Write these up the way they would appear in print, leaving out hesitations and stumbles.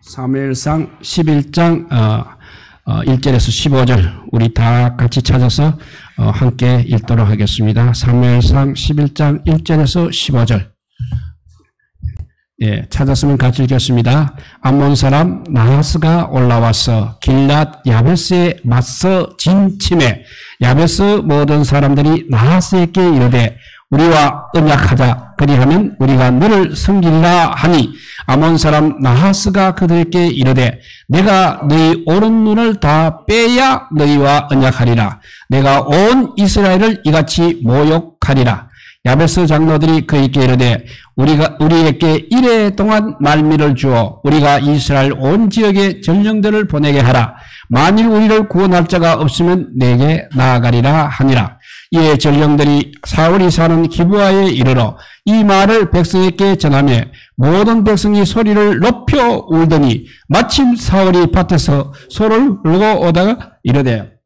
사무엘상 11장 1절에서 15절 우리 다 같이 찾아서 함께 읽도록 하겠습니다. 사무엘상 11장 1절에서 15절 찾았으면 같이 읽겠습니다. 암몬 사람 나하스가 올라와서 길랏 야베스에 맞서 진침해 야베스 모든 사람들이 나하스에게 이르되 우리와 언약하자. 그리하면 우리가 너를 섬기리라 하니 아몬 사람 나하스가 그들에게 이르되 내가 너희 오른 눈을 다 빼야 너희와 언약하리라. 내가 온 이스라엘을 이같이 모욕하리라. 야베스 장로들이 그에게 이르되 우리에게 이래 동안 말미를 주어 우리가 이스라엘 온 지역에 전령들을 보내게 하라. 만일 우리를 구원할 자가 없으면 내게 나아가리라 하니라. 이에 전령들이 사울이 사는 기브아에 이르러 이 말을 백성에게 전하며 모든 백성이 소리를 높여 울더니 마침 사울이 밭에서 소를 울고 오다가 이르되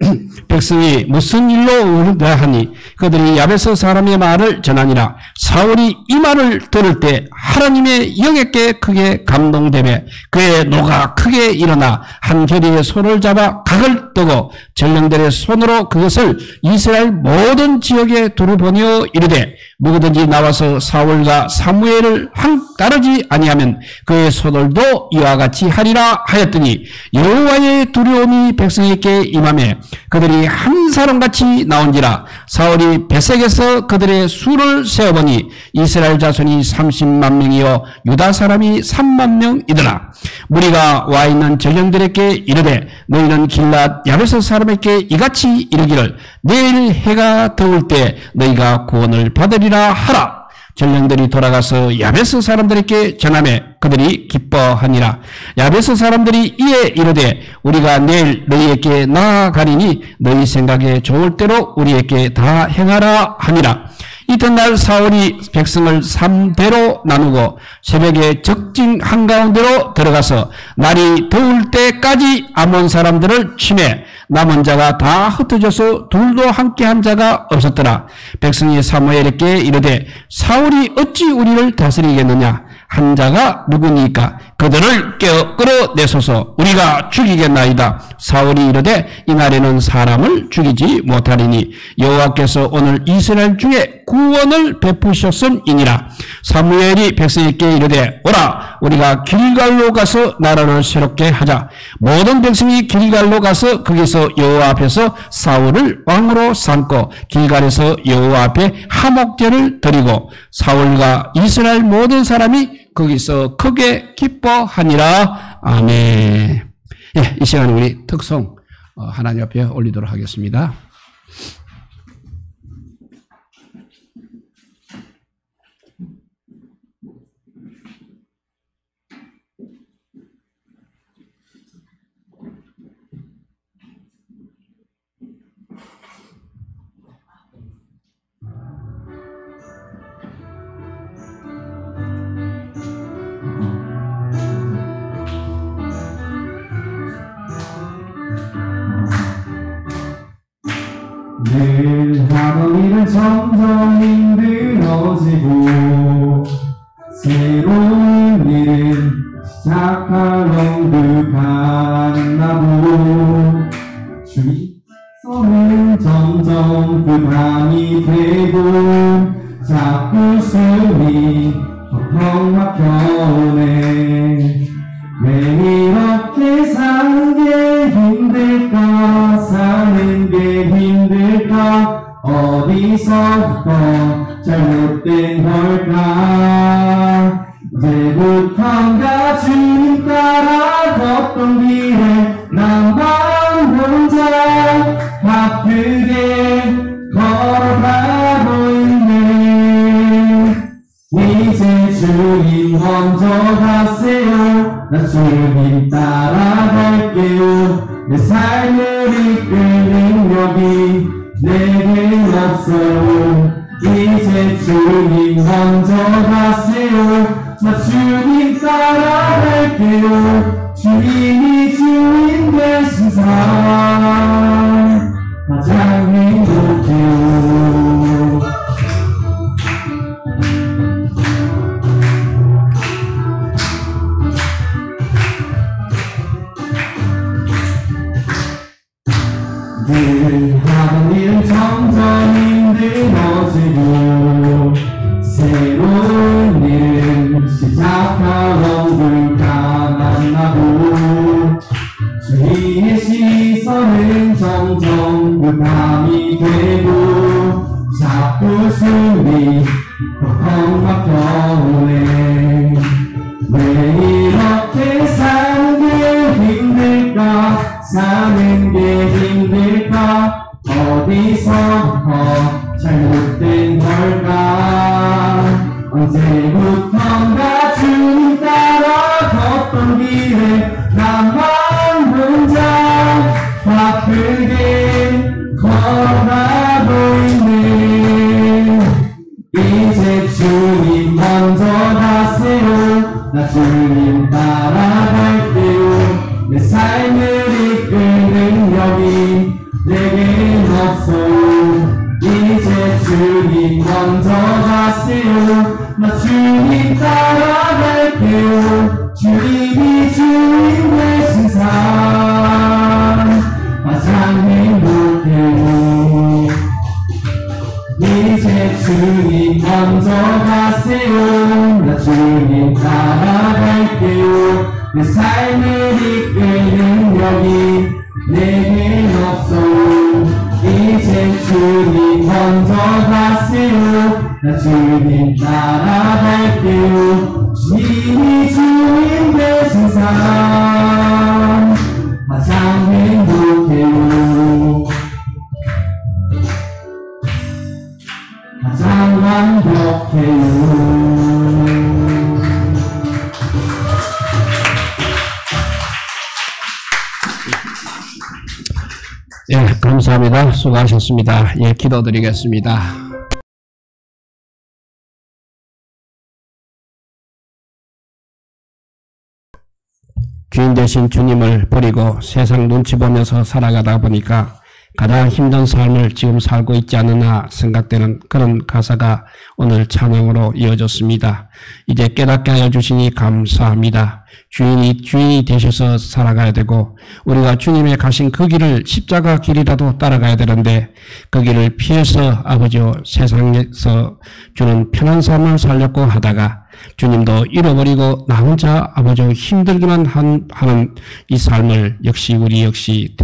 백성이 무슨 일로 울으라 하니 그들이 야베스 사람의 말을 전하니라. 사울이 이 말을 들을 때 하나님의 영에게 크게 감동되며 그의 노가 크게 일어나 한 겨리의 손을 잡아 각을 뜨고 전령들의 손으로 그것을 이스라엘 모든 지역에 두루 보내어 이르되 누구든지 나와서 사울과 사무엘을 따르지 아니하면 그의 소들도 이와 같이 하리라 하였더니 여호와의 두려움이 백성에게 임하며 그들이 한 사람같이 나온지라. 사울이 베색에서 그들의 수를 세어보니 이스라엘 자손이 30만 명이요 유다 사람이 3만 명이더라. 무리가 와 있는 전령들에게 이르되 너희는 길랏 야베스 사람에게 이같이 이르기를 내일 해가 더울 때 너희가 구원을 받으리라 하라. 전령들이 돌아가서 야베스 사람들에게 전하며 그들이 기뻐하니라. 야베스 사람들이 이에 이르되 우리가 내일 너희에게 나아가리니 너희 생각에 좋을 대로 우리에게 다 행하라 하니라. 이튿날 사울이 백성을 3대로 나누고 새벽에 적진 한가운데로 들어가서 날이 더울 때까지 아몬 사람들을 치매 남은 자가 다 흩어져서 둘도 함께한 자가 없었더라. 백성이 사무엘에게 이르되 사울이 어찌 우리를 다스리겠느냐? 한 자가 누구니까? 그들을 끌어내소서 우리가 죽이겠나이다. 사울이 이르되 이날에는 사람을 죽이지 못하리니 여호와께서 오늘 이스라엘 중에 구원을 베푸셨음이니라. 사무엘이 백성에게 이르되 오라 우리가 길갈로 가서 나라를 새롭게 하자. 모든 백성이 길갈로 가서 거기서 여호와 앞에서 사울을 왕으로 삼고 길갈에서 여호와 앞에 화목제를 드리고 사울과 이스라엘 모든 사람이 거기서 크게 기뻐하니라. 아멘. 이 시간에 우리 특송 하나님 앞에 올리도록 하겠습니다. 늘 하던 일은 점점 힘들어지고 새로운 일을 시작할 엄두가 나고 주위서는 점점 부담이 되고 자꾸 숨이 턱턱 막혀오네. 왜 이렇게 사는 게 힘들까? 사는 게 힘들까? 어디서부터 잘못된 걸까? 이제부턴가 주님 따라 걷던 길에 나만 혼자 바쁘게 걸어가고 있네. 이제 주님 먼저 가세요. 나 주님 따라갈게요. 내 삶을 이끌 능력이 내겐 없어요. 이제 주님 먼저 가세요. 나 주님 따라갈게요. 주님이 주인 되신 삶 가장 행복해요. 늘 하던 일 점점 힘들어지고 새로운 일 시작하던 불가 만나고 주위의 시선은 점점 부담이 되고 자꾸 숨이 덜컥 막혀오네. 왜 이렇게 사는 게 힘들까? 사는 게 힘들까? 어디서 잘못된 걸까? 언제부턴가 주님 따라 걷던 길에 나만 혼자 바쁘게 걸어가고 있네. 이제 주님 먼저 가세요. 나 주님 따라갈게요. 내 삶을 이끌 능력이 내겐 없어. 이제 주님 먼저 가세요. 나 주님 따라갈게요. 주님이 주님 되신 삶 가장 행복해요. 이제 주님 먼저 가세요. 나 주님 따라갈게요. 내 삶을 이끌 능력이 내겐 없어. 이제 주님 먼저 가세요. 나 주님 따라갈게요. 주님이 주님 되신 삶 가장 행복해요. 가장 완벽해요. 예, 감사합니다. 수고하셨습니다. 예, 기도드리겠습니다. 주인 되신 주님을 버리고 세상 눈치 보면서 살아가다 보니까 가장 힘든 삶을 지금 살고 있지 않느냐 생각되는 그런 가사가 오늘 찬양으로 이어졌습니다. 이제 깨닫게 하여 주시니 감사합니다. 주인이 되셔서 살아가야 되고 우리가 주님의 가신 그 길을 십자가 길이라도 따라가야 되는데 그 길을 피해서 아버지요 세상에서 주는 편한 삶을 살려고 하다가 주님도 잃어버리고 나 혼자 아버지요 힘들기만 하는 이 삶을 우리 역시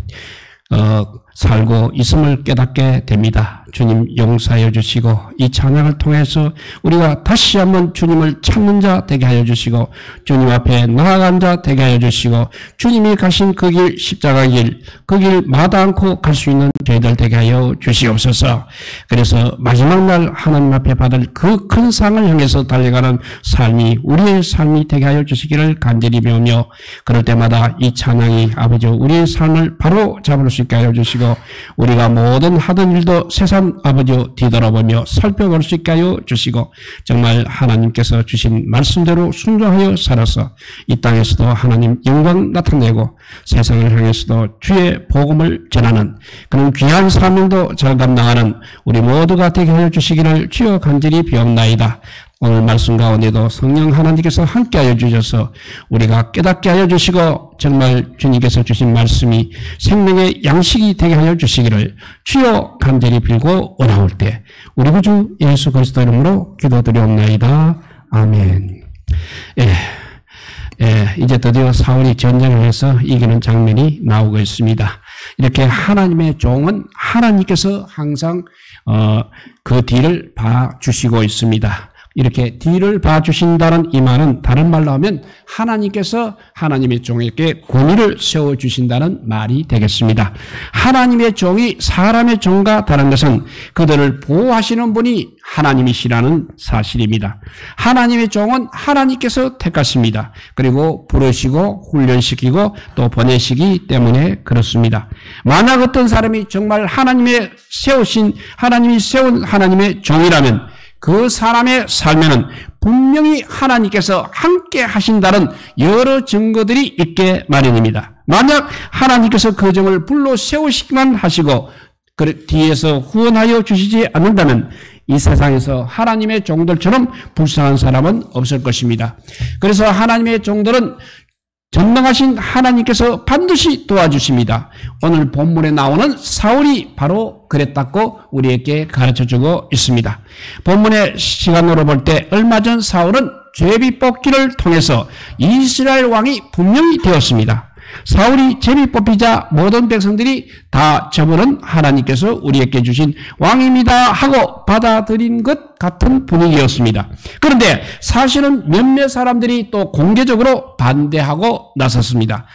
살고 있음을 깨닫게 됩니다. 주님 용서하여 주시고 이 찬양을 통해서 우리가 다시 한번 주님을 찾는 자 되게 하여 주시고 주님 앞에 나아간 자 되게 하여 주시고 주님이 가신 그 길 십자가 길 그 길 마다 않고 갈 수 있는 저희들 되게 하여 주시옵소서. 그래서 마지막 날 하나님 앞에 받을 그 큰 상을 향해서 달려가는 삶이 우리의 삶이 되게 하여 주시기를 간절히 배우며 그럴 때마다 이 찬양이 아버지 우리의 삶을 바로 잡을 수 있게 하여 주시고 우리가 모든 하던 일도 세상 아버지요 뒤돌아보며 살펴볼 수 있게 하여 주시고 정말 하나님께서 주신 말씀대로 순종하여 살아서 이 땅에서도 하나님 영광 나타내고 세상을 향해서도 주의 복음을 전하는 그런 귀한 사명도 잘 감당하는 우리 모두가 되게 하여 주시기를 주여 간절히 비옵나이다. 오늘 말씀 가운데도 성령 하나님께서 함께하여 주셔서 우리가 깨닫게 하여 주시고 정말 주님께서 주신 말씀이 생명의 양식이 되게 하여 주시기를 주여 간절히 빌고 원하올 때 우리 구주 예수 그리스도 이름으로 기도드리옵나이다. 아멘. 이제 드디어 사울이 전쟁을 해서 이기는 장면이 나오고 있습니다. 이렇게 하나님의 종은 하나님께서 항상 그 뒤를 봐주시고 있습니다. 이렇게 뒤를 봐주신다는 이 말은 다른 말로 하면 하나님께서 하나님의 종에게 권위를 세워주신다는 말이 되겠습니다. 하나님의 종이 사람의 종과 다른 것은 그들을 보호하시는 분이 하나님이시라는 사실입니다. 하나님의 종은 하나님께서 택하십니다. 그리고 부르시고 훈련시키고 또 보내시기 때문에 그렇습니다. 만약 어떤 사람이 정말 하나님이 세운 하나님의 종이라면 그 사람의 삶에는 분명히 하나님께서 함께 하신다는 여러 증거들이 있게 마련입니다. 만약 하나님께서 그 종을 불러 세우시기만 하시고 뒤에서 후원하여 주시지 않는다면 이 세상에서 하나님의 종들처럼 불쌍한 사람은 없을 것입니다. 그래서 하나님의 종들은 전능하신 하나님께서 반드시 도와주십니다. 오늘 본문에 나오는 사울이 바로 그랬다고 우리에게 가르쳐주고 있습니다. 본문의 시간으로 볼 때 얼마 전 사울은 제비 뽑기를 통해서 이스라엘 왕이 분명히 되었습니다. 사울이 제비 뽑히자 모든 백성들이 다 저분은 하나님께서 우리에게 주신 왕입니다 하고 받아들인 것 같은 분위기였습니다. 그런데 사실은 몇몇 사람들이 또 공개적으로 반대하고 나섰습니다.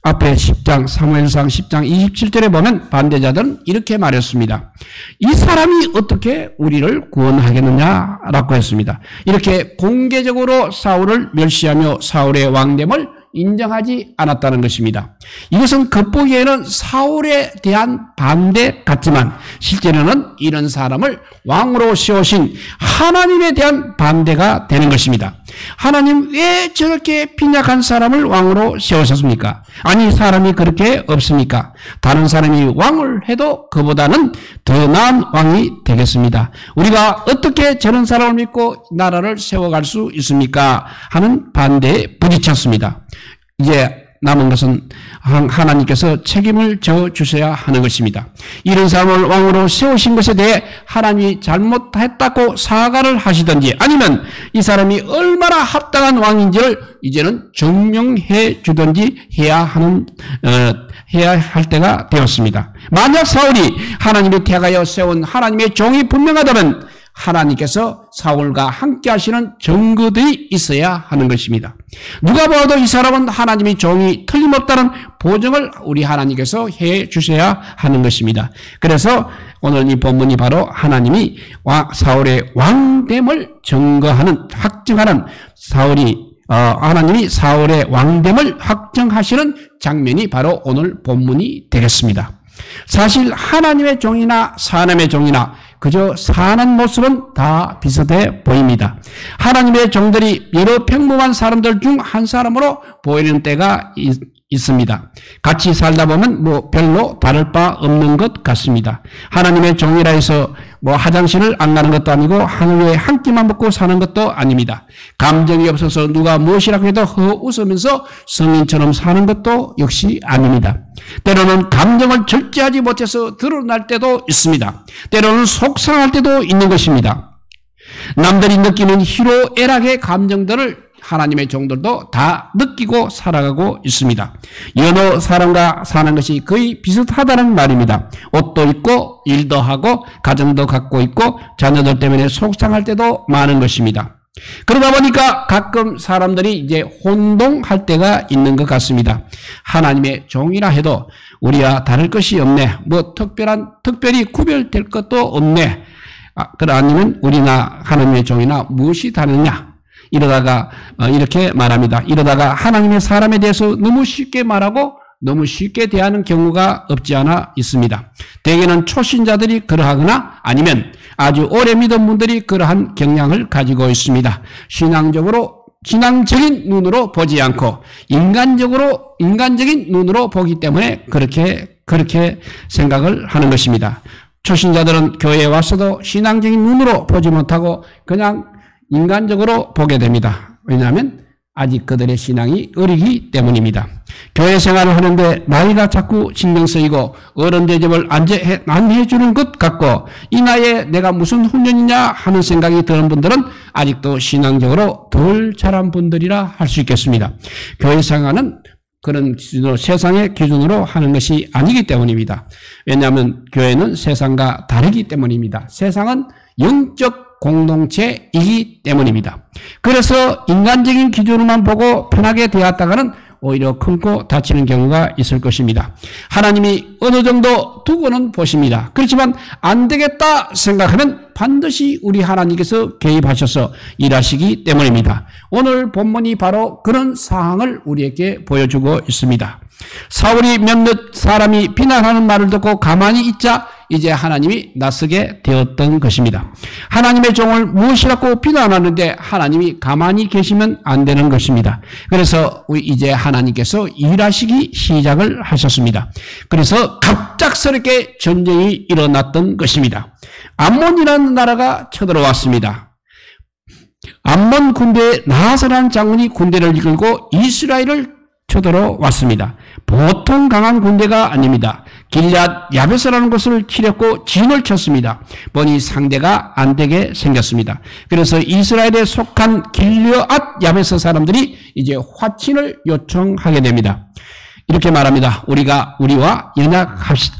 앞에 10장 사무엘상 10장 27절에 보면 반대자들은 이렇게 말했습니다. 이 사람이 어떻게 우리를 구원하겠느냐라고 했습니다. 이렇게 공개적으로 사울을 멸시하며 사울의 왕됨을 인정하지 않았다는 것입니다. 이것은 겉보기에는 사울에 대한 반대 같지만 실제로는 이런 사람을 왕으로 세우신 하나님에 대한 반대가 되는 것입니다. 하나님 왜 저렇게 빈약한 사람을 왕으로 세우셨습니까? 아니 사람이 그렇게 없습니까? 다른 사람이 왕을 해도 그보다는 더 나은 왕이 되겠습니다. 우리가 어떻게 저런 사람을 믿고 나라를 세워갈 수 있습니까? 하는 반대에 부딪혔습니다. 이제 남은 것은 하나님께서 책임을 져주셔야 하는 것입니다. 이런 사람을 왕으로 세우신 것에 대해 하나님이 잘못했다고 사과를 하시든지 아니면 이 사람이 얼마나 합당한 왕인지를 이제는 증명해 주든지 해야 할 때가 되었습니다. 만약 사울이 하나님이 택하여 세운 하나님의 종이 분명하다면 하나님께서 사울과 함께 하시는 증거들이 있어야 하는 것입니다. 누가 봐도 이 사람은 하나님의 종이 틀림없다는 보증을 우리 하나님께서 해 주셔야 하는 것입니다. 그래서 오늘 이 본문이 바로 하나님이 사울의 왕됨을 확증하는 하나님이 사울의 왕됨을 확정하시는 장면이 바로 오늘 본문이 되겠습니다. 사실 하나님의 종이나 사람의 종이나 그저 사는 모습은 다 비슷해 보입니다. 하나님의 종들이 여러 평범한 사람들 중 한 사람으로 보이는 때가 있습니다. 같이 살다 보면 별로 다를 바 없는 것 같습니다. 하나님의 종이라 해서 화장실을 안 가는 것도 아니고 하늘에 한 끼만 먹고 사는 것도 아닙니다. 감정이 없어서 누가 무엇이라고 해도 웃으면서 성인처럼 사는 것도 역시 아닙니다. 때로는 감정을 절제하지 못해서 드러날 때도 있습니다. 때로는 속상할 때도 있는 것입니다. 남들이 느끼는 희로애락의 감정들을 하나님의 종들도 다 느끼고 살아가고 있습니다. 여러 사람과 사는 것이 거의 비슷하다는 말입니다. 옷도 입고 일도 하고 가정도 갖고 있고 자녀들 때문에 속상할 때도 많은 것입니다. 그러다 보니까 가끔 사람들이 이제 혼동할 때가 있는 것 같습니다. 하나님의 종이라 해도 우리와 다를 것이 없네. 특별히 구별될 것도 없네. 아니면 우리나 하나님의 종이나 무엇이 다르냐? 이러다가 이렇게 말합니다. 이러다가 하나님의 사람에 대해서 너무 쉽게 말하고 너무 쉽게 대하는 경우가 없지 않아 있습니다. 대개는 초신자들이 그러하거나 아니면 아주 오래 믿은 분들이 그러한 경향을 가지고 있습니다. 신앙적인 눈으로 보지 않고 인간적인 눈으로 보기 때문에 그렇게 생각을 하는 것입니다. 초신자들은 교회에 왔어도 신앙적인 눈으로 보지 못하고 그냥 인간적으로 보게 됩니다. 왜냐하면 아직 그들의 신앙이 어리기 때문입니다. 교회 생활을 하는데 나이가 자꾸 신경 쓰이고 어른 대접을 안 해주는 것 같고 이 나이에 내가 무슨 훈련이냐 하는 생각이 드는 분들은 아직도 신앙적으로 덜 자란 분들이라 할 수 있겠습니다. 교회 생활은 그런 기준으로, 세상의 기준으로 하는 것이 아니기 때문입니다. 왜냐하면 교회는 세상과 다르기 때문입니다. 세상은 영적 공동체이기 때문입니다. 그래서 인간적인 기준으로만 보고 편하게 되었다가는 오히려 끊고 다치는 경우가 있을 것입니다. 하나님이 어느 정도 두고는 보십니다. 그렇지만 안 되겠다 생각하면 반드시 우리 하나님께서 개입하셔서 일하시기 때문입니다. 오늘 본문이 바로 그런 상황을 우리에게 보여주고 있습니다. 사울이 몇몇 사람이 비난하는 말을 듣고 가만히 있자 이제 하나님이 나서게 되었던 것입니다. 하나님의 종을 무엇이라고 비난하는데 하나님이 가만히 계시면 안 되는 것입니다. 그래서 이제 하나님께서 일하시기 시작을 하셨습니다. 그래서 갑작스럽게 전쟁이 일어났던 것입니다. 암몬이라는 나라가 쳐들어왔습니다. 암몬 군대의 나하스라는 장군이 군대를 이끌고 이스라엘을 쳐들어왔습니다. 보통 강한 군대가 아닙니다. 길앗 야베스라는 곳을 치렸고 진을 쳤습니다. 보니 상대가 안 되게 생겼습니다. 그래서 이스라엘에 속한 길앗 야베스 사람들이 이제 화친을 요청하게 됩니다. 이렇게 말합니다. 우리와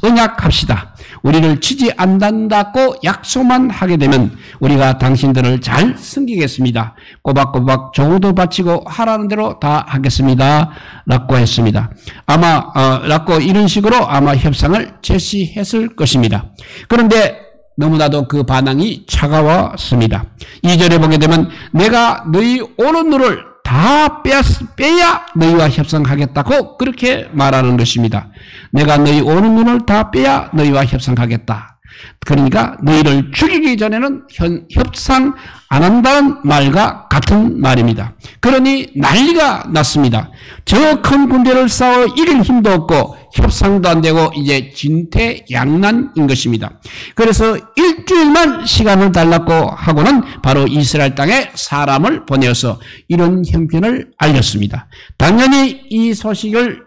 언약합시다. 우리를 치지 않는다고 약속만 하게 되면 우리가 당신들을 잘 섬기겠습니다. 꼬박꼬박 조우도 바치고 하라는 대로 다 하겠습니다. 라고 했습니다. 라고 이런 식으로 아마 협상을 제시했을 것입니다. 그런데 너무나도 그 반항이 차가웠습니다. 2절에 보게 되면 내가 너희 오른 눈을 다 빼야 너희와 협상하겠다고 그렇게 말하는 것입니다. 내가 너희 오는 눈을 다 빼야 너희와 협상하겠다. 그러니까 너희를 죽이기 전에는 협상 안 한다는 말과 같은 말입니다. 그러니 난리가 났습니다. 저 큰 군대를 싸워 이길 힘도 없고 협상도 안 되고 이제 진퇴양난인 것입니다. 그래서 일주일만 시간을 달라고 하고는 바로 이스라엘 땅에 사람을 보내어서 이런 형편을 알렸습니다. 당연히 이 소식은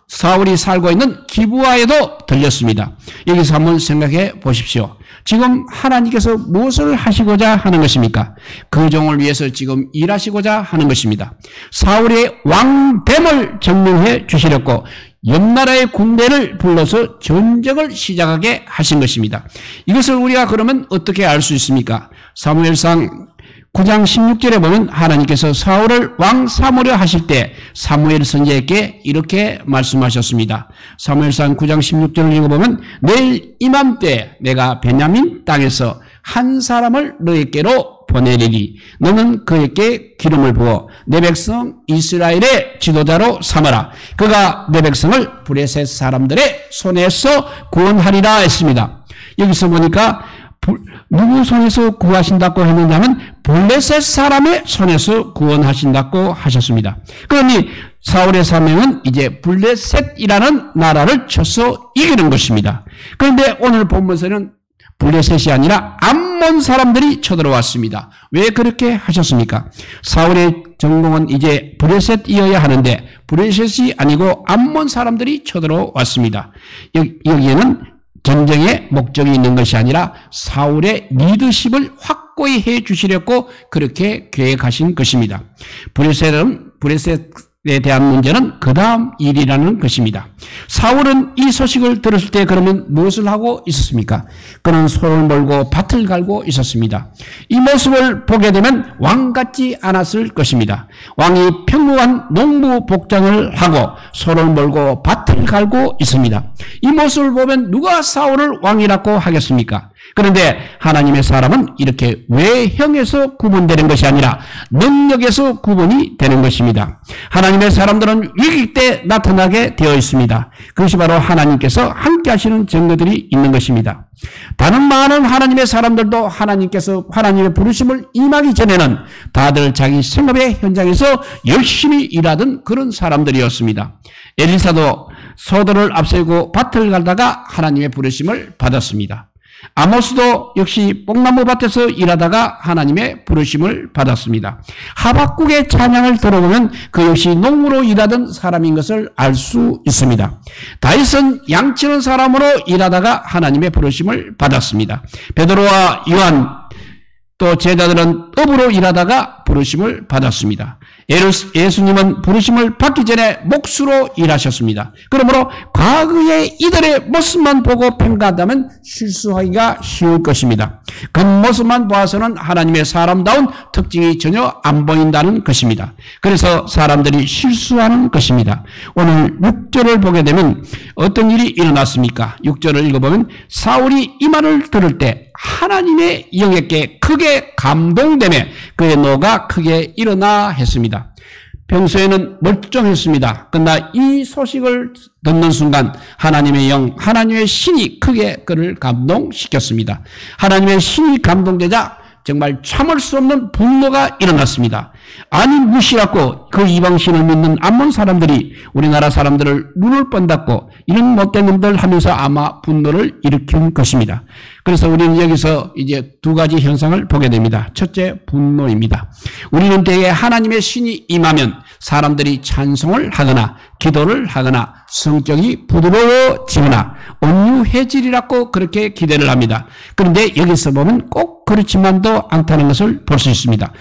사울이 살고 있는 기브아에도 들렸습니다. 여기서 한번 생각해 보십시오. 지금 하나님께서 무엇을 하시고자 하는 것입니까? 그 종을 위해서 지금 일하시고자 하는 것입니다. 사울의 왕됨을 증명해 주시렸고 옆나라의 군대를 불러서 전쟁을 시작하게 하신 것입니다. 이것을 우리가 그러면 어떻게 알 수 있습니까? 사무엘상 9장 16절에 보면 하나님께서 사울을 왕 삼으려 하실 때 사무엘 선지자에게 이렇게 말씀하셨습니다. 사무엘상 9장 16절을 읽어보면 내일 이맘때 내가 베냐민 땅에서 한 사람을 너에게로 보내리니 너는 그에게 기름을 부어 내 백성 이스라엘의 지도자로 삼아라. 그가 내 백성을 브레셋 사람들의 손에서 구원하리라 했습니다. 여기서 보니까 누구 손에서 구하신다고 했느냐면 블레셋 사람의 손에서 구원하신다고 하셨습니다. 그러니 사울의 사명은 이제 블레셋이라는 나라를 쳐서 이기는 것입니다. 그런데 오늘 본문에서는 블레셋이 아니라 암몬 사람들이 쳐들어왔습니다. 왜 그렇게 하셨습니까? 사울의 전공은 이제 블레셋이어야 하는데 블레셋이 아니고 암몬 사람들이 쳐들어왔습니다. 여기에는 전쟁의 목적이 있는 것이 아니라 사울의 리더십을 확고히 해 주시려고 그렇게 계획하신 것입니다. 브레셋에 대한 문제는 그 다음 일이라는 것입니다. 사울은 이 소식을 들었을 때 그러면 무엇을 하고 있었습니까? 그는 소를 몰고 밭을 갈고 있었습니다. 이 모습을 보게 되면 왕 같지 않았을 것입니다. 왕이 평범한 농부 복장을 하고 소를 몰고 밭을 갈고 있습니다. 이 모습을 보면 누가 사울을 왕이라고 하겠습니까? 그런데 하나님의 사람은 이렇게 외형에서 구분되는 것이 아니라 능력에서 구분이 되는 것입니다. 하나님의 사람들은 위기 때 나타나게 되어 있습니다. 그것이 바로 하나님께서 함께 하시는 증거들이 있는 것입니다. 다른 많은 하나님의 사람들도 하나님께서 하나님의 부르심을 임하기 전에는 다들 자기 생업의 현장에서 열심히 일하던 그런 사람들이었습니다. 엘리사도 소들을 앞세우고 밭을 갈다가 하나님의 부르심을 받았습니다. 아모스도 역시 뽕나무 밭에서 일하다가 하나님의 부르심을 받았습니다. 하박국의 찬양을 들어보면 그 역시 농부로 일하던 사람인 것을 알 수 있습니다. 다윗은 양치는 사람으로 일하다가 하나님의 부르심을 받았습니다. 베드로와 요한 또 제자들은 업으로 일하다가 부르심을 받았습니다. 예수님은 부르심을 받기 전에 몫으로 일하셨습니다. 그러므로 과거의 이들의 모습만 보고 평가한다면 실수하기가 쉬울 것입니다. 겉모습만 보아서는 하나님의 사람다운 특징이 전혀 안 보인다는 것입니다. 그래서 사람들이 실수하는 것입니다. 오늘 6절을 보게 되면 어떤 일이 일어났습니까? 6절을 읽어보면 사울이 이 말을 들을 때 하나님의 영에게 크게 감동되매 그의 노가 크게 일어나 했습니다. 평소에는 멀쩡했습니다. 그러나 이 소식을 듣는 순간 하나님의 영, 하나님의 신이 크게 그를 감동시켰습니다. 하나님의 신이 감동되자 정말 참을 수 없는 분노가 일어났습니다. 아니 무시하고 그 이방신을 믿는 암몬 사람들이 우리나라 사람들을 눈을 번닫고 이런 못된 놈들 하면서 아마 분노를 일으킨 것입니다. 그래서 우리는 여기서 이제 두 가지 현상을 보게 됩니다. 첫째, 분노입니다. 우리는 대개 하나님의 신이 임하면 사람들이 찬송을 하거나 기도를 하거나 성격이 부드러워지거나 온유해지리라고 그렇게 기대를 합니다. 그런데 여기서 보면 꼭 그렇지만도 않다는 것을 볼 수 있습니다.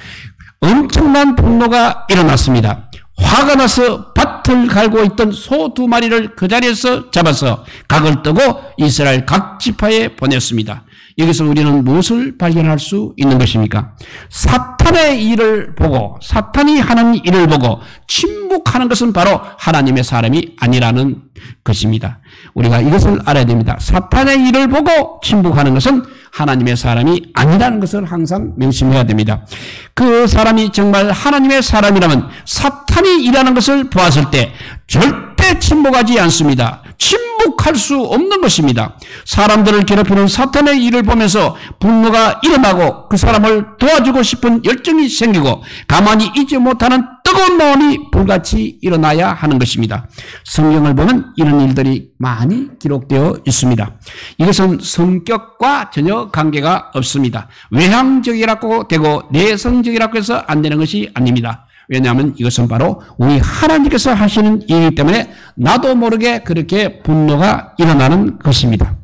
엄청난 분노가 일어났습니다. 화가 나서 밭을 갈고 있던 소 2마리를 그 자리에서 잡아서 각을 뜨고 이스라엘 각 지파에 보냈습니다. 여기서 우리는 무엇을 발견할 수 있는 것입니까? 사탄의 일을 보고, 사탄이 하는 일을 보고 침묵하는 것은 바로 하나님의 사람이 아니라는 것입니다. 우리가 이것을 알아야 됩니다. 사탄의 일을 보고 침묵하는 것은 하나님의 사람이 아니라는 것을 항상 명심해야 됩니다. 그 사람이 정말 하나님의 사람이라면 사탄이 일하는 것을 보았을 때 절대 침묵하지 않습니다. 침묵할 수 없는 것입니다. 사람들을 괴롭히는 사탄의 일을 보면서 분노가 일어나고 그 사람을 도와주고 싶은 열정이 생기고 가만히 있지 못하는 뜨거운 마음이 불같이 일어나야 하는 것입니다. 성경을 보면 이런 일들이 많이 기록되어 있습니다. 이것은 성격과 전혀 관계가 없습니다. 외향적이라고 되고 내성적이라고 해서 안 되는 것이 아닙니다. 왜냐하면 이것은 바로 우리 하나님께서 하시는 일이기 때문에 나도 모르게 그렇게 분노가 일어나는 것입니다.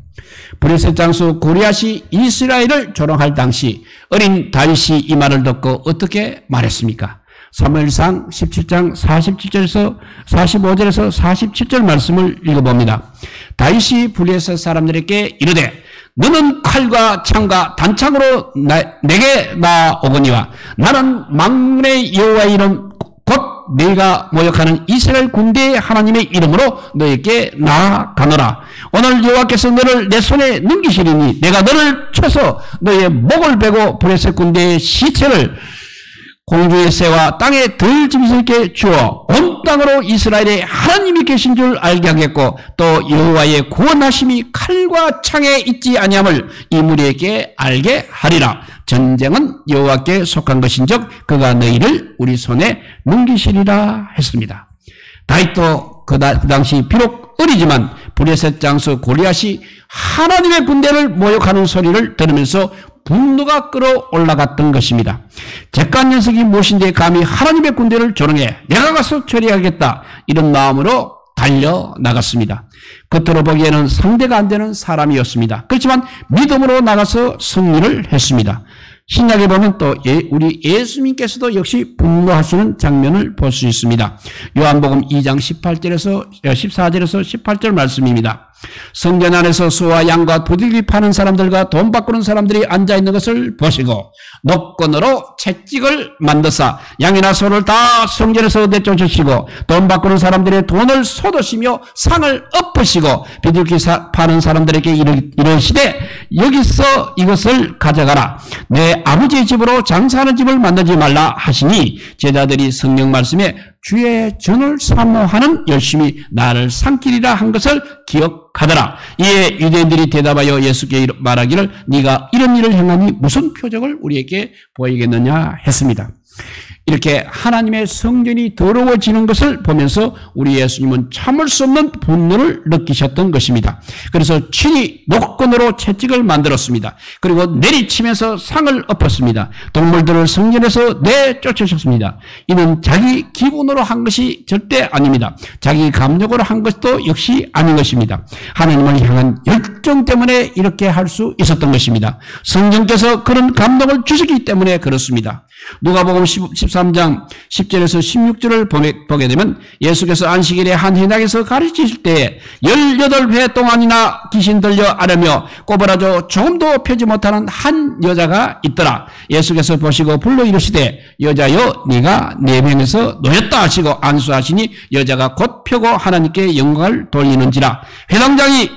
브레셋 장수 골리앗이 이스라엘을 조롱할 당시 어린 다윗이 이 말을 듣고 어떻게 말했습니까? 사무엘상 17장 47절에서 45절에서 47절 말씀을 읽어봅니다. 다윗이 블레셋 사람들에게 이르되 너는 칼과 창과 단창으로 내게 나오거니와 나는 만군의 여호와의 이름 곧 네가 모욕하는 이스라엘 군대의 하나님의 이름으로 너에게 나아가노라. 오늘 여호와께서 너를 내 손에 넘기시리니 내가 너를 쳐서 너의 목을 베고 브레셋 군대의 시체를 공중의 새와 땅에 들짐승에게 주어 온 땅으로 이스라엘의 하나님이 계신 줄 알게 하겠고 또 여호와의 구원하심이 칼과 창에 있지 아니함을 이 무리에게 알게 하리라. 전쟁은 여호와께 속한 것인즉 그가 너희를 우리 손에 넘기시리라 했습니다. 다윗도 그 당시 비록 어리지만 브레셋 장수 골리앗이 하나님의 군대를 모욕하는 소리를 들으면서 분노가 끌어올라갔던 것입니다. 객관 녀석이 무엇인데 감히 하나님의 군대를 조롱해 내가 가서 처리하겠다 이런 마음으로 달려나갔습니다. 겉으로 보기에는 상대가 안 되는 사람이었습니다. 그렇지만 믿음으로 나가서 승리를 했습니다. 신약에 보면 또 우리 예수님께서도 역시 분노하시는 장면을 볼 수 있습니다. 요한복음 2장 14절에서 18절 말씀입니다. 성전 안에서 소와 양과 부들기 파는 사람들과 돈 바꾸는 사람들이 앉아있는 것을 보시고 노건으로 채찍을 만드사 양이나 소를 다 성전에서 내쫓으시고 돈 바꾸는 사람들의 돈을 쏟으시며 상을 엎으시고 비둘기 파는 사람들에게 이르시되 여기서 이것을 가져가라. 내 아버지의 집으로 장사하는 집을 만들지 말라 하시니 제자들이 성령 말씀에 주의 전을 사모하는 열심히 나를 삼키리라 한 것을 기억하더라. 이에 유대인들이 대답하여 예수께 말하기를 네가 이런 일을 행하니 무슨 표적을 우리에게 보이겠느냐 했습니다. 이렇게 하나님의 성전이 더러워지는 것을 보면서 우리 예수님은 참을 수 없는 분노를 느끼셨던 것입니다. 그래서 친히 노건으로 채찍을 만들었습니다. 그리고 내리치면서 상을 엎었습니다. 동물들을 성전에서 내쫓으셨습니다. 이는 자기 기분으로 한 것이 절대 아닙니다. 자기 감정으로 한 것도 역시 아닌 것입니다. 하나님을 향한 열정 때문에 이렇게 할 수 있었던 것입니다. 성령께서 그런 감동을 주시기 때문에 그렇습니다. 누가복음 13장 10절에서 16절을 보게 되면 예수께서 안식일에 한 회당에서 가르치실 때에 18회 동안이나 귀신 들려 앓으며 꼬부라져 조금도 펴지 못하는 한 여자가 있더라. 예수께서 보시고 불러 이르시되 여자여 네가 내 병에서 놓였다 하시고 안수하시니 여자가 곧 펴고 하나님께 영광을 돌리는지라. 회당장이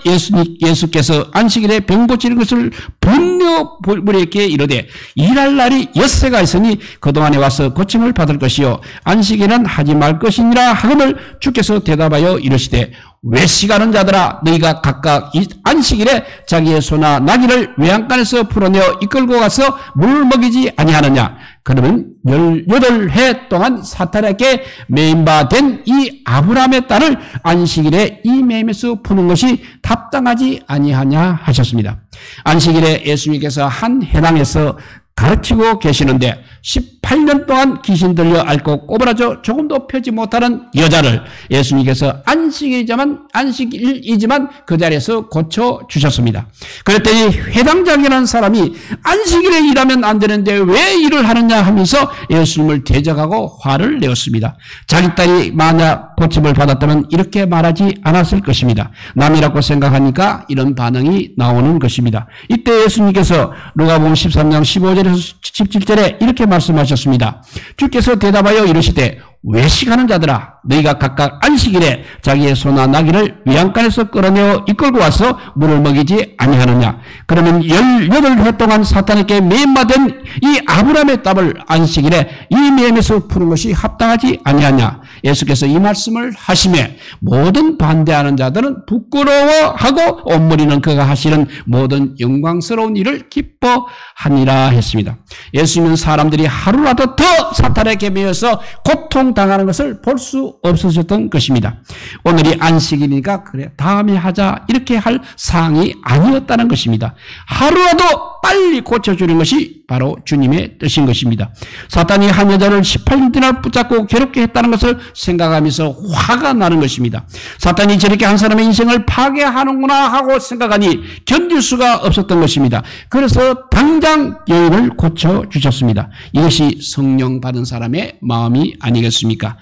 예수께서 안식일에 병 고치는 것을 분명 무리에게 이르되 일할 날이 엿새가 있으니 그동안에 와서 고침을 받을 것이요 안식일은 하지 말 것이니라 하거늘 주께서 대답하여 이르시되 외식하는 자들아 너희가 각각 이 안식일에 자기의 소나 나귀를 외양간에서 풀어내어 이끌고 가서 물 먹이지 아니하느냐. 그러면 18해 동안 사탄에게 매임받은 이 아브라함의 딸을 안식일에 이 매임에서 푸는 것이 합당하지 아니하냐 하셨습니다. 안식일에 예수님께서 한 회당에서 가르치고 계시는데 18년 동안 귀신 들려 앓고 꼬부라져 조금도 펴지 못하는 여자를 예수님께서 안식일이지만 그 자리에서 고쳐주셨습니다. 그랬더니 회당장이라는 사람이 안식일에 일하면 안 되는데 왜 일을 하느냐 하면서 예수님을 대적하고 화를 내었습니다. 자기 딸이 만약 고침을 받았다면 이렇게 말하지 않았을 것입니다. 남이라고 생각하니까 이런 반응이 나오는 것입니다. 이때 예수님께서 누가복음 13장 15절에서 17절에 이렇게 말씀하셨습니다. 주께서 대답하여 이르시되 외식하는 자들아 너희가 각각 안식일에 자기의 소나 나귀를 외양간에서 끌어내어 이끌고 와서 물을 먹이지 아니하느냐. 그러면 18해 동안 사탄에게 매임받은 이 아브라함의 딸을 안식일에 이 매임에서 푸는 것이 합당하지 아니하냐. 예수께서 이 말씀을 하시매 모든 반대하는 자들은 부끄러워하고 온무리는 그가 하시는 모든 영광스러운 일을 기뻐하니라 했습니다. 예수님은 사람들이 하루라도 더 사탄에게 매여서 고통당하는 것을 볼 수 없으셨던 것입니다. 오늘이 안식일이니까 그래 다음에 하자 이렇게 할 사항이 아니었다는 것입니다. 하루라도 빨리 고쳐주는 것이 바로 주님의 뜻인 것입니다. 사탄이 한 여자를 18년이나 붙잡고 괴롭게 했다는 것을 생각하면서 화가 나는 것입니다. 사탄이 저렇게 한 사람의 인생을 파괴하는구나 하고 생각하니 견딜 수가 없었던 것입니다. 그래서 당장 여인을 고쳐주셨습니다. 이것이 성령 받은 사람의 마음이 아니겠습니까?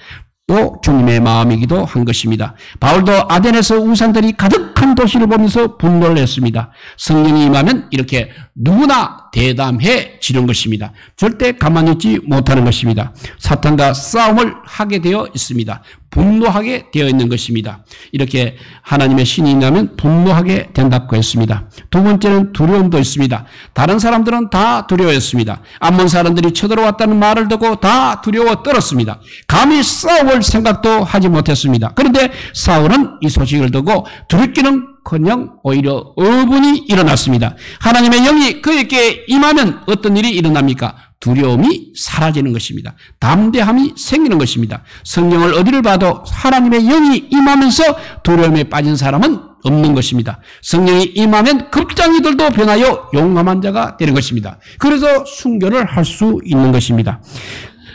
또 주님의 마음이기도 한 것입니다. 바울도 아덴에서 우상들이 가득한 도시를 보면서 분노를 했습니다. 성령이 임하면 이렇게 누구나 대담해지는 것입니다. 절대 가만히 있지 못하는 것입니다. 사탄과 싸움을 하게 되어 있습니다. 분노하게 되어 있는 것입니다. 이렇게 하나님의 신이 임하면 분노하게 된다고 했습니다. 두 번째는 두려움도 있습니다. 다른 사람들은 다 두려워했습니다. 암몬 사람들이 쳐들어왔다는 말을 듣고 다 두려워 떨었습니다. 감히 싸울 생각도 하지 못했습니다. 그런데 사울은 이 소식을 듣고 두렵기는커녕 오히려 어분이 일어났습니다. 하나님의 영이 그에게 임하면 어떤 일이 일어납니까? 두려움이 사라지는 것입니다. 담대함이 생기는 것입니다. 성령을 어디를 봐도 하나님의 영이 임하면서 두려움에 빠진 사람은 없는 것입니다. 성령이 임하면 급장이들도 변하여 용감한 자가 되는 것입니다. 그래서 순교를 할 수 있는 것입니다.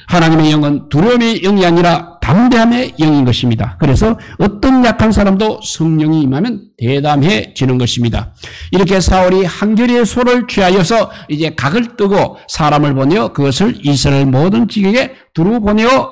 하나님의 영은 두려움의 영이 아니라 담대함의 영인 것입니다. 그래서 어떤 약한 사람도 성령이 임하면 대담해지는 것입니다. 이렇게 사울이 한결의 소를 취하여서 이제 각을 뜨고 사람을 보내어 그것을 이스라엘 모든 지경에 두루 보내어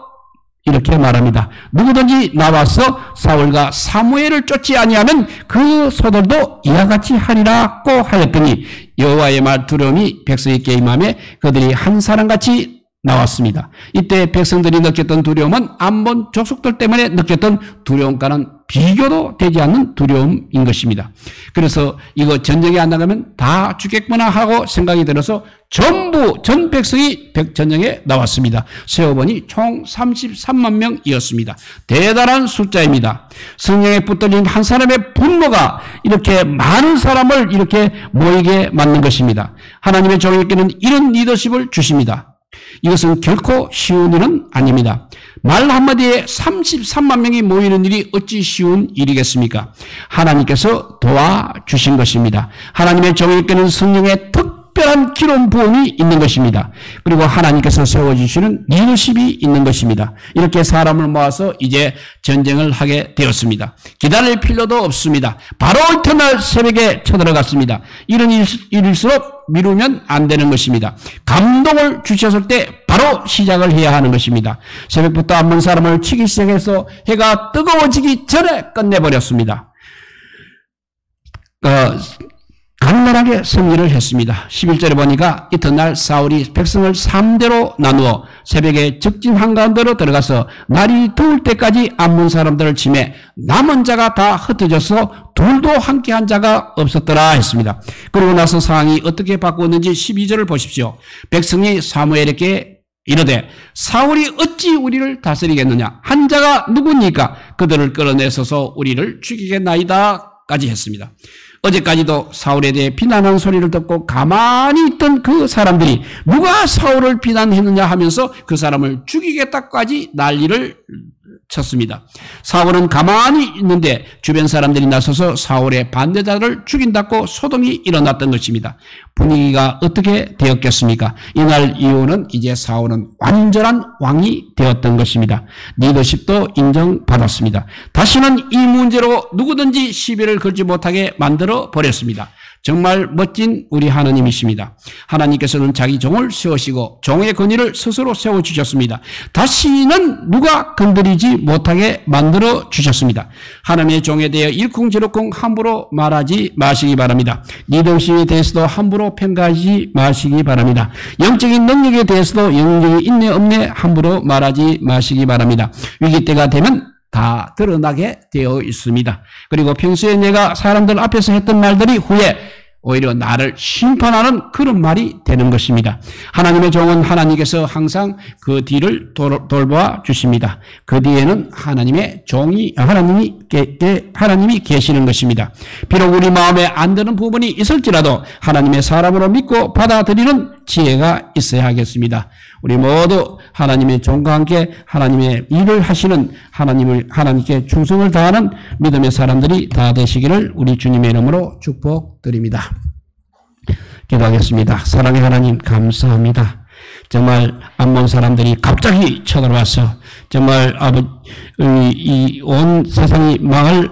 이렇게 말합니다. 누구든지 나와서 사울과 사무엘을 쫓지 아니하면 그 소들도 이와 같이 하리라고 하였더니 여호와의 말 두려움이 백성에게 임하며 그들이 한 사람같이 나왔습니다. 이때 백성들이 느꼈던 두려움은 암몬 족속들 때문에 느꼈던 두려움과는 비교도 되지 않는 두려움인 것입니다. 그래서 이거 전쟁에 안 나가면 다 죽겠구나 하고 생각이 들어서 전부 전 백성이 전쟁에 나왔습니다. 세어보니 총 33만 명이었습니다. 대단한 숫자입니다. 성령에 붙들린 한 사람의 분노가 이렇게 많은 사람을 이렇게 모이게 만든 것입니다. 하나님의 종에게는 이런 리더십을 주십니다. 이것은 결코 쉬운 일은 아닙니다. 말 한마디에 33만 명이 모이는 일이 어찌 쉬운 일이겠습니까? 하나님께서 도와주신 것입니다. 하나님의 종에게는 성령의 특별한 기름 부음이 있는 것입니다. 그리고 하나님께서 세워주시는 리더십이 있는 것입니다. 이렇게 사람을 모아서 이제 전쟁을 하게 되었습니다. 기다릴 필요도 없습니다. 바로 이튿날 새벽에 쳐들어갔습니다. 이런 일일수록 미루면 안 되는 것입니다. 감동을 주셨을 때 바로 시작을 해야 하는 것입니다. 새벽부터 암몬 사람을 치기 시작해서 해가 뜨거워지기 전에 끝내버렸습니다. 강렬하게 승리를 했습니다. 11절에 보니까 이튿날 사울이 백성을 3대로 나누어 새벽에 적진 한가운데로 들어가서 날이 더울 때까지 암몬 사람들을 치매 남은 자가 다 흩어져서 둘도 함께한 자가 없었더라 했습니다. 그러고 나서 상황이 어떻게 바꾸었는지 12절을 보십시오. 백성이 사무엘에게 이르되 사울이 어찌 우리를 다스리겠느냐? 한 자가 누구니까 그들을 끌어내서서 우리를 죽이겠나이다 까지 했습니다. 어제까지도 사울에 대해 비난하는 소리를 듣고 가만히 있던 그 사람들이 누가 사울을 비난했느냐 하면서 그 사람을 죽이겠다까지 난리를 쳤습니다. 사울은 가만히 있는데 주변 사람들이 나서서 사울의 반대자를 죽인다고 소동이 일어났던 것입니다. 분위기가 어떻게 되었겠습니까? 이날 이후는 이제 사울은 완전한 왕이 되었던 것입니다. 리더십도 인정받았습니다. 다시는 이 문제로 누구든지 시비를 걸지 못하게 만들어 버렸습니다. 정말 멋진 우리 하나님이십니다. 하나님께서는 자기 종을 세우시고 종의 권위를 스스로 세워주셨습니다. 다시는 누가 건드리지 못하게 만들어 주셨습니다. 하나님의 종에 대해 일쿵지르쿵 함부로 말하지 마시기 바랍니다. 리더십에 대해서도 함부로 평가하지 마시기 바랍니다. 영적인 능력에 대해서도 영적인 인내 없네 함부로 말하지 마시기 바랍니다. 위기 때가 되면 다 드러나게 되어 있습니다. 그리고 평소에 내가 사람들 앞에서 했던 말들이 후에 오히려 나를 심판하는 그런 말이 되는 것입니다. 하나님의 종은 하나님께서 항상 그 뒤를 돌봐 주십니다. 그 뒤에는 하나님의 종이 하나님이 계시는 것입니다. 비록 우리 마음에 안 드는 부분이 있을지라도 하나님의 사람으로 믿고 받아들이는 지혜가 있어야 하겠습니다. 우리 모두 하나님의 종과 함께 하나님의 일을 하시는 하나님께 충성을 다하는 믿음의 사람들이 다 되시기를 우리 주님의 이름으로 축복드립니다. 기도하겠습니다. 사랑의 하나님 감사합니다. 정말 암몬 사람들이 갑자기 쳐들어와서 정말 이 온 세상이 망할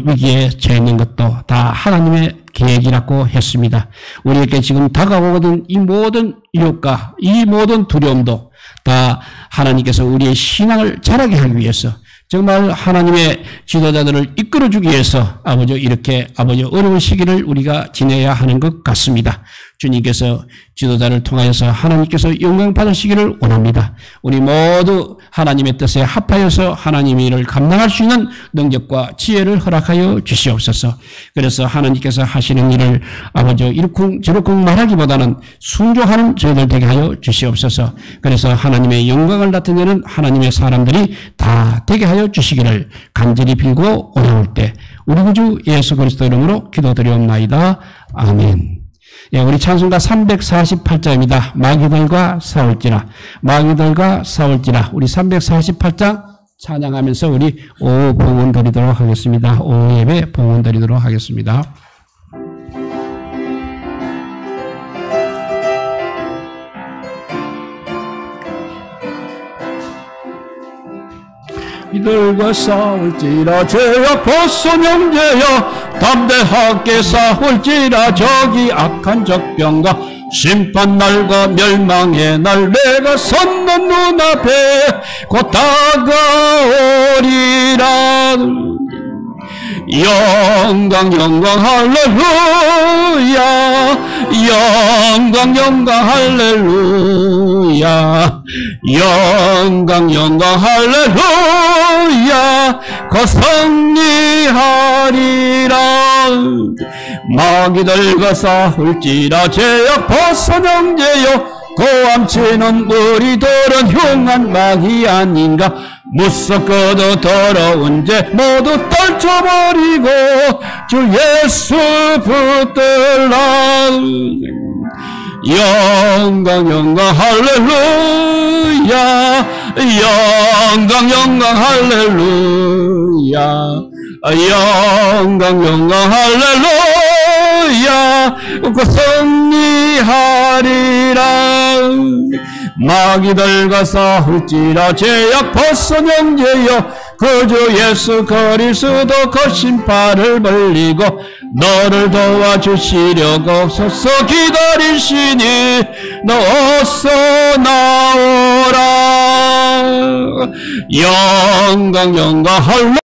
위기에 처해 있는 것도 다 하나님의 계획이라고 했습니다. 우리에게 지금 다가오거든 이 모든 유혹과 이 모든 두려움도 다 하나님께서 우리의 신앙을 자라게 하기 위해서 정말 하나님의 지도자들을 이끌어주기 위해서 이렇게 어려운 시기를 우리가 지내야 하는 것 같습니다. 주님께서 지도자를 통하여서 하나님께서 영광 받으시기를 원합니다. 우리 모두 하나님의 뜻에 합하여서 하나님의 일을 감당할 수 있는 능력과 지혜를 허락하여 주시옵소서. 그래서 하나님께서 하시는 일을 이러쿵저러쿵 말하기보다는 순종하는 저희들 되게 하여 주시옵소서. 그래서 하나님의 영광을 나타내는 하나님의 사람들이 다 되게 하여 주시기를 간절히 빌고 어려울 때 우리 구주 예수 그리스도 이름으로 기도드리옵나이다. 아멘. 예, 우리 찬송가 348장입니다. 마귀들과 싸울지라. 우리 348장 찬양하면서 우리 오후 봉헌 드리도록 하겠습니다. 오후 예배 봉헌 드리도록 하겠습니다. 이들과 싸울지라 죄악 벗은 형제여 담대하게 싸울지라 저기 악한 적병과 심판날과 멜망의 날 내가 섰는 눈앞에 곧 다가오리라. 영광 할렐루야. 영광 할렐루야. 영광 할렐루야. 곧 승리하리라. 마귀들과 싸울지라 죄악 벗은 형제여 고함치는 우리들은 흉한 마귀 아닌가. 무섭고도 더러운 죄 모두 떨쳐버리고 주 예수 붙들라. 영광 할렐루야. 영광 할렐루야. 영광 할렐루야. 곧 승리하리라. 마귀들과 싸울지라 죄악 벗은 형제여 그주 예수 그리스도 거신 팔을 벌리고 너를 도와주시려고 서서 기다리시니 너 어서 나오라. 영광 할렐루야.